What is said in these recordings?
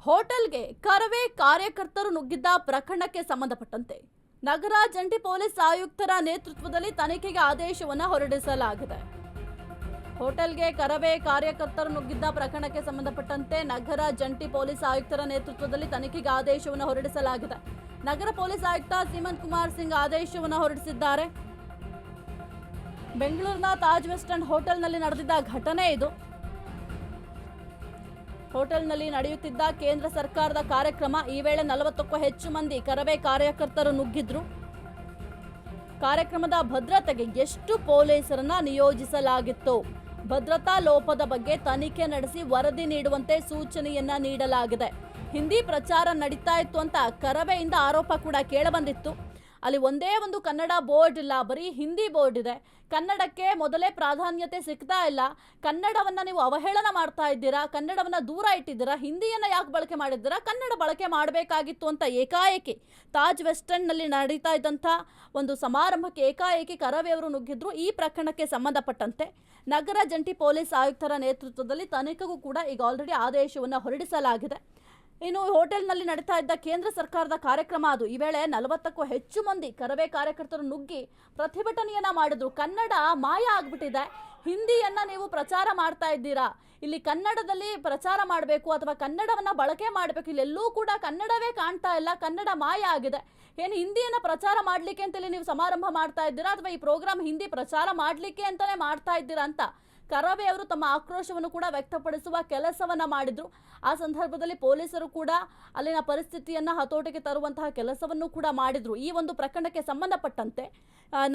ಹೋಟೆಲ್ಗೆ ಕರವೇ ಕಾರ್ಯಕರ್ತರು ನುಗ್ಗಿದ್ದ ಪ್ರಕರಣಕ್ಕೆ ಸಂಬಂಧಪಟ್ಟಂತೆ ನಗರ ಜಂಟಿ ಪೊಲೀಸ್ ಆಯುಕ್ತರ ನೇತೃತ್ವದಲ್ಲಿ ತನಿಖೆಗೆ ಆದೇಶವನ್ನು ಹೊರಡಿಸಲಾಗಿದೆ. ಹೋಟೆಲ್ಗೆ ಕರವೇ ಕಾರ್ಯಕರ್ತರು ನುಗ್ಗಿದ್ದ ಪ್ರಕರಣಕ್ಕೆ ಸಂಬಂಧಪಟ್ಟಂತೆ ನಗರ ಜಂಟಿ ಪೊಲೀಸ್ ಆಯುಕ್ತರ ನೇತೃತ್ವದಲ್ಲಿ ತನಿಖೆಗೆ ಆದೇಶವನ್ನು ಹೊರಡಿಸಲಾಗಿದೆ. ನಗರ ಪೊಲೀಸ್ ಆಯುಕ್ತ ಸೀಮಂತ್ ಕುಮಾರ್ ಸಿಂಗ್ ಆದೇಶವನ್ನು ಹೊರಡಿಸಿದ್ದಾರೆ. ಬೆಂಗಳೂರಿನ ತಾಜ್ ವೆಸ್ಟ್ ಎಂಡ್ ಹೋಟೆಲ್ನಲ್ಲಿ ನಡೆದಿದ್ದ ಘಟನೆ ಇದು. ಹೋಟೆಲ್ನಲ್ಲಿ ನಡೆಯುತ್ತಿದ್ದ ಕೇಂದ್ರ ಸರ್ಕಾರದ ಕಾರ್ಯಕ್ರಮ. ಈ ವೇಳೆ 40ಕ್ಕೂ ಹೆಚ್ಚು ಮಂದಿ ಕರವೇ ಕಾರ್ಯಕರ್ತರು ನುಗ್ಗಿದ್ರು. ಕಾರ್ಯಕ್ರಮದ ಭದ್ರತೆಗೆ ಎಷ್ಟು ಪೊಲೀಸರನ್ನ ನಿಯೋಜಿಸಲಾಗಿತ್ತು? ಭದ್ರತಾ ಲೋಪದ ಬಗ್ಗೆ ತನಿಖೆ ನಡೆಸಿ ವರದಿ ನೀಡುವಂತೆ ಸೂಚನೆಯನ್ನ ನೀಡಲಾಗಿದೆ. ಹಿಂದಿ ಪ್ರಚಾರ ನಡೀತಾ ಇತ್ತು ಅಂತ ಕರವೆಯಿಂದ ಆರೋಪ ಕೂಡ ಕೇಳಬಂದಿತ್ತು. ಅಲ್ಲಿ ಒಂದೇ ಒಂದು ಕನ್ನಡ ಬೋರ್ಡ್ ಇಲ್ಲ, ಬರೀ ಹಿಂದಿ ಬೋರ್ಡ್ ಇದೆ. ಕನ್ನಡಕ್ಕೆ ಮೊದಲೇ ಪ್ರಾಧಾನ್ಯತೆ ಸಿಗ್ತಾ ಇಲ್ಲ. ಕನ್ನಡವನ್ನು ನೀವು ಅವಹೇಳನ ಮಾಡ್ತಾ ಇದ್ದೀರಾ, ಕನ್ನಡವನ್ನು ದೂರ ಇಟ್ಟಿದ್ದೀರಾ, ಹಿಂದಿಯನ್ನು ಯಾಕೆ ಬಳಕೆ ಮಾಡಿದ್ದೀರಾ, ಕನ್ನಡ ಬಳಕೆ ಮಾಡಬೇಕಾಗಿತ್ತು ಅಂತ ಏಕಾಏಕಿ ತಾಜ್ ವೆಸ್ಟ್ ಎಂಡ್ನಲ್ಲಿ ನಡೀತಾ ಇದ್ದಂಥ ಒಂದು ಸಮಾರಂಭಕ್ಕೆ ಏಕಾಏಕಿ ಕರವೆಯವರು ನುಗ್ಗಿದ್ರು. ಈ ಪ್ರಕರಣಕ್ಕೆ ಸಂಬಂಧಪಟ್ಟಂತೆ ನಗರ ಜಂಟಿ ಪೊಲೀಸ್ ಆಯುಕ್ತರ ನೇತೃತ್ವದಲ್ಲಿ ತನಿಖೆಗೂ ಕೂಡ ಈಗ ಆಲ್ರೆಡಿ ಆದೇಶವನ್ನು ಹೊರಡಿಸಲಾಗಿದೆ. ಇನ್ನು ಹೋಟೆಲ್ನಲ್ಲಿ ನಡೀತಾ ಇದ್ದ ಕೇಂದ್ರ ಸರ್ಕಾರದ ಕಾರ್ಯಕ್ರಮ ಅದು. ಈ ವೇಳೆ 40ಕ್ಕೂ ಹೆಚ್ಚು ಮಂದಿ ಕರವೇ ಕಾರ್ಯಕರ್ತರು ನುಗ್ಗಿ ಪ್ರತಿಭಟನೆಯನ್ನ ಮಾಡಿದ್ರು. ಕನ್ನಡ ಮಾಯ ಆಗ್ಬಿಟ್ಟಿದೆ, ಹಿಂದಿಯನ್ನ ನೀವು ಪ್ರಚಾರ ಮಾಡ್ತಾ ಇದ್ದೀರಾ, ಇಲ್ಲಿ ಕನ್ನಡದಲ್ಲಿ ಪ್ರಚಾರ ಮಾಡಬೇಕು ಅಥವಾ ಕನ್ನಡವನ್ನ ಬಳಕೆ ಮಾಡಬೇಕು, ಇಲ್ಲೆಲ್ಲೂ ಕೂಡ ಕನ್ನಡವೇ ಕಾಣ್ತಾ ಇಲ್ಲ, ಕನ್ನಡ ಮಾಯ ಆಗಿದೆ. ಏನು ಹಿಂದಿಯನ್ನ ಪ್ರಚಾರ ಮಾಡಲಿಕ್ಕೆ ಅಂತೇಳಿ ನೀವು ಸಮಾರಂಭ ಮಾಡ್ತಾ ಇದ್ದೀರಾ ಅಥವಾ ಈ ಪ್ರೋಗ್ರಾಮ್ ಹಿಂದಿ ಪ್ರಚಾರ ಮಾಡಲಿಕ್ಕೆ ಅಂತಾನೆ ಮಾಡ್ತಾ ಇದ್ದೀರಾ ಅಂತ ಕರವೇ ಅವರು ತಮ್ಮ ಆಕ್ರೋಶವನ್ನು ಕೂಡ ವ್ಯಕ್ತಪಡಿಸುವ ಕೆಲಸವನ್ನ ಮಾಡಿದ್ರು. ಆ ಸಂದರ್ಭದಲ್ಲಿ ಪೊಲೀಸರು ಕೂಡ ಅಲ್ಲಿನ ಪರಿಸ್ಥಿತಿಯನ್ನ ಹತೋಟಿಗೆ ತರುವಂತಹ ಕೆಲಸವನ್ನು ಕೂಡ ಮಾಡಿದ್ರು. ಈ ಒಂದು ಪ್ರಕರಣಕ್ಕೆ ಸಂಬಂಧಪಟ್ಟಂತೆ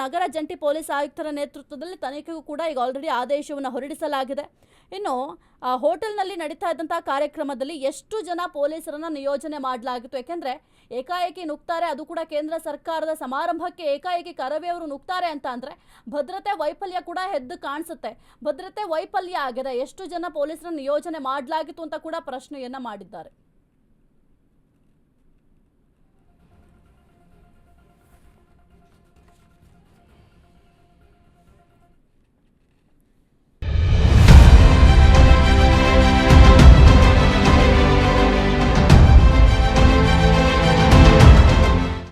ನಗರ ಜಂಟಿ ಪೊಲೀಸ್ ಆಯುಕ್ತರ ನೇತೃತ್ವದಲ್ಲಿ ತನಿಖೆಗೂ ಕೂಡ ಈಗ ಆಲ್ರೆಡಿ ಆದೇಶವನ್ನು ಹೊರಡಿಸಲಾಗಿದೆ. ಇನ್ನು ಹೋಟೆಲ್ನಲ್ಲಿ ನಡೀತಾ ಇದ್ದಂತಹ ಕಾರ್ಯಕ್ರಮದಲ್ಲಿ ಎಷ್ಟು ಜನ ಪೊಲೀಸರನ್ನ ನಿಯೋಜನೆ ಮಾಡಲಾಗಿತ್ತು? ಯಾಕೆಂದ್ರೆ ಏಕಾಏಕಿ ನುಗ್ತಾರೆ, ಅದು ಕೂಡ ಕೇಂದ್ರ ಸರ್ಕಾರದ ಸಮಾರಂಭಕ್ಕೆ ಏಕಾಏಕಿ ಕರವೇ ಅವರು ನುಗ್ತಾರೆ ಅಂತ ಅಂದ್ರೆ ಭದ್ರತೆ ವೈಫಲ್ಯ ಕೂಡ ಎದ್ದು ಕಾಣಿಸುತ್ತೆ. ಭದ್ರತೆ ವೈಫಲ್ಯ ಆಗಿದೆ. ಎಷ್ಟು ಜನ ಪೊಲೀಸರನ್ನ ನಿಯೋಜನೆ ಮಾಡಲಾಗಿತ್ತು ಅಂತ ಕೂಡ ಪ್ರಶ್ನೆಯನ್ನ ಮಾಡಿದ್ದಾರೆ.